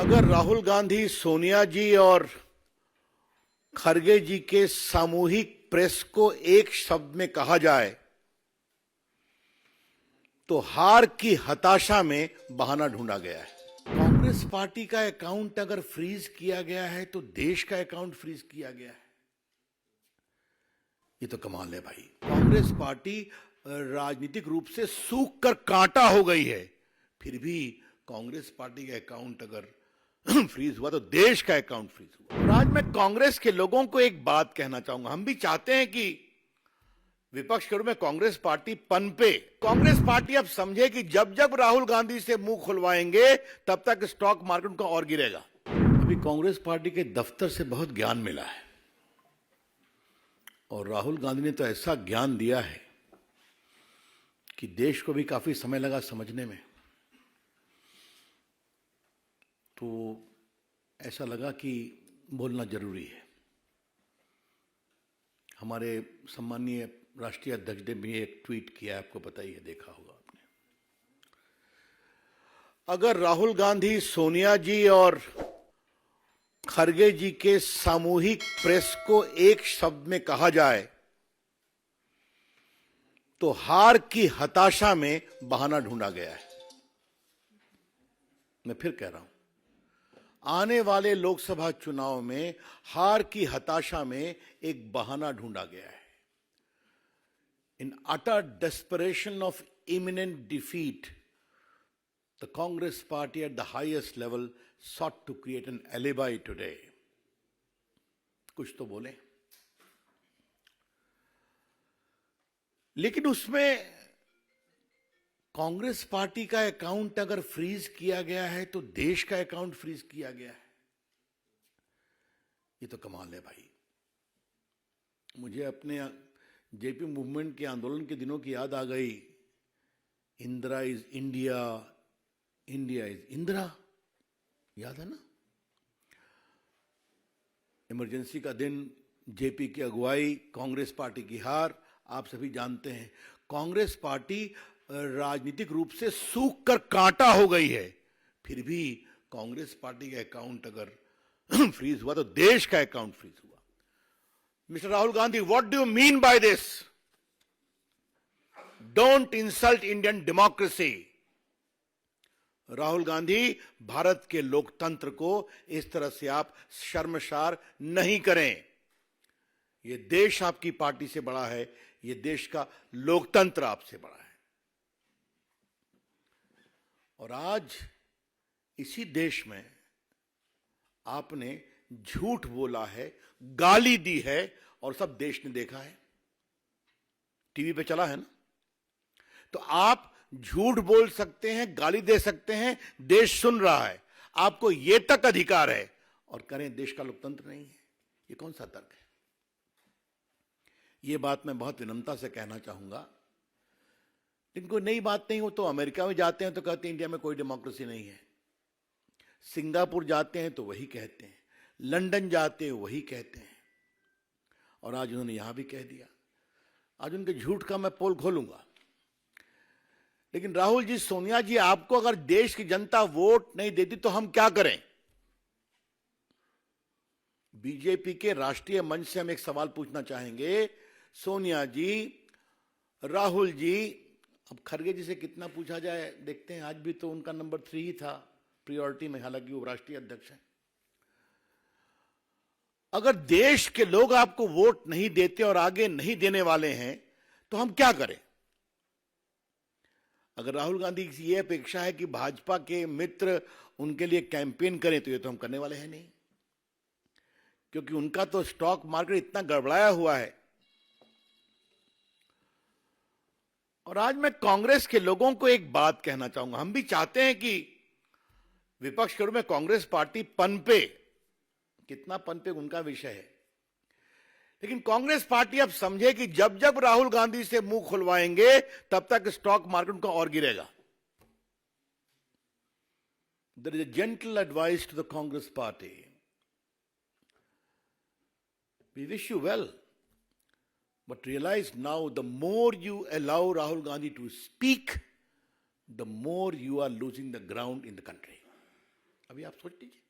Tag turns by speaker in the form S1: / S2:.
S1: अगर राहुल गांधी, सोनिया जी और खरगे जी के सामूहिक प्रेस को एक शब्द में कहा जाए तो हार की हताशा में बहाना ढूंढा गया है। कांग्रेस पार्टी का अकाउंट अगर फ्रीज किया गया है तो देश का अकाउंट फ्रीज किया गया है। ये तो कमाल है भाई। कांग्रेस पार्टी राजनीतिक रूप से सूख कर कांटा हो गई है, फिर भी कांग्रेस पार्टी का अकाउंट अगर फ्रीज हुआ तो देश का अकाउंट फ्रीज हुआ। और आज मैं कांग्रेस के लोगों को एक बात कहना चाहूंगा, हम भी चाहते हैं कि विपक्ष के रूप में कांग्रेस पार्टी पनपे। कांग्रेस पार्टी अब समझे कि जब जब राहुल गांधी से मुंह खुलवाएंगे तब तक स्टॉक मार्केट का और गिरेगा। अभी कांग्रेस पार्टी के दफ्तर से बहुत ज्ञान मिला है और राहुल गांधी ने तो ऐसा ज्ञान दिया है कि देश को भी काफी समय लगा समझने में। तो ऐसा लगा कि बोलना जरूरी है। हमारे सम्मानीय राष्ट्रीय अध्यक्ष ने भी एक ट्वीट किया, आपको पता ही है, देखा होगा आपने। अगर राहुल गांधी, सोनिया जी और खरगे जी के सामूहिक प्रेस को एक शब्द में कहा जाए तो हार की हताशा में बहाना ढूंढा गया है। मैं फिर कह रहा हूं, आने वाले लोकसभा चुनाव में हार की हताशा में एक बहाना ढूंढा गया है। In utter desperation of imminent defeat, the Congress party at the highest level sought to create an alibi today. कुछ तो बोले, लेकिन उसमें कांग्रेस पार्टी का अकाउंट अगर फ्रीज किया गया है तो देश का अकाउंट फ्रीज किया गया है। ये तो कमाल है भाई। मुझे अपने जेपी मूवमेंट के आंदोलन के दिनों की याद आ गई। Indira is India, India is Indira, याद है ना? इमरजेंसी का दिन, जेपी की अगुवाई, कांग्रेस पार्टी की हार, आप सभी जानते हैं। कांग्रेस पार्टी राजनीतिक रूप से सूख कर कांटा हो गई है, फिर भी कांग्रेस पार्टी का अकाउंट अगर फ्रीज हुआ तो देश का अकाउंट फ्रीज हुआ। Mr. Rahul Gandhi, what do you mean by this? Don't insult Indian democracy. Rahul Gandhi, Bharat के लोकतंत्र को इस तरह से आप शर्मसार नहीं करें। ये देश आपकी पार्टी से बड़ा है, ये देश का लोकतंत्र आपसे बड़ा है। और आज इसी देश में आपने झूठ बोला है, गाली दी है और सब देश ने देखा है, टीवी पे चला है ना। तो आप झूठ बोल सकते हैं, गाली दे सकते हैं, देश सुन रहा है, आपको यह तक अधिकार है, और करें देश का लोकतंत्र नहीं है। ये कौन सा तर्क है? ये बात मैं बहुत विनम्रता से कहना चाहूंगा। जिनको नई बात नहीं हो तो अमेरिका में जाते हैं तो कहते हैं इंडिया में कोई डेमोक्रेसी नहीं है, सिंगापुर जाते हैं तो वही कहते हैं, लंदन जाते हैं वही कहते हैं, और आज उन्होंने यहां भी कह दिया। आज उनके झूठ का मैं पोल खोलूंगा। लेकिन राहुल जी, सोनिया जी, आपको अगर देश की जनता वोट नहीं देती तो हम क्या करें? बीजेपी के राष्ट्रीय मंच से हम एक सवाल पूछना चाहेंगे। सोनिया जी, राहुल जी, अब खरगे जी से कितना पूछा जाए देखते हैं। आज भी तो उनका नंबर 3 ही था प्रायोरिटी में, हालांकि वो राष्ट्रीय अध्यक्ष हैं। अगर देश के लोग आपको वोट नहीं देते और आगे नहीं देने वाले हैं तो हम क्या करें? अगर राहुल गांधी की यह अपेक्षा है कि भाजपा के मित्र उनके लिए कैंपेन करें तो ये तो हम करने वाले हैं नहीं, क्योंकि उनका तो स्टॉक मार्केट इतना गड़बड़ाया हुआ है। और आज मैं कांग्रेस के लोगों को एक बात कहना चाहूंगा, हम भी चाहते हैं कि विपक्ष के रूप में कांग्रेस पार्टी पनपे। कितना पनपे उनका विषय है, लेकिन कांग्रेस पार्टी अब समझे कि जब जब राहुल गांधी से मुंह खुलवाएंगे तब तक स्टॉक मार्केट का और गिरेगा। There is a gentle advice to the Congress party. We wish you well, but realize now the more you allow Rahul Gandhi to speak, the more you are losing the ground in the country. अभी आप सोच लीजिए।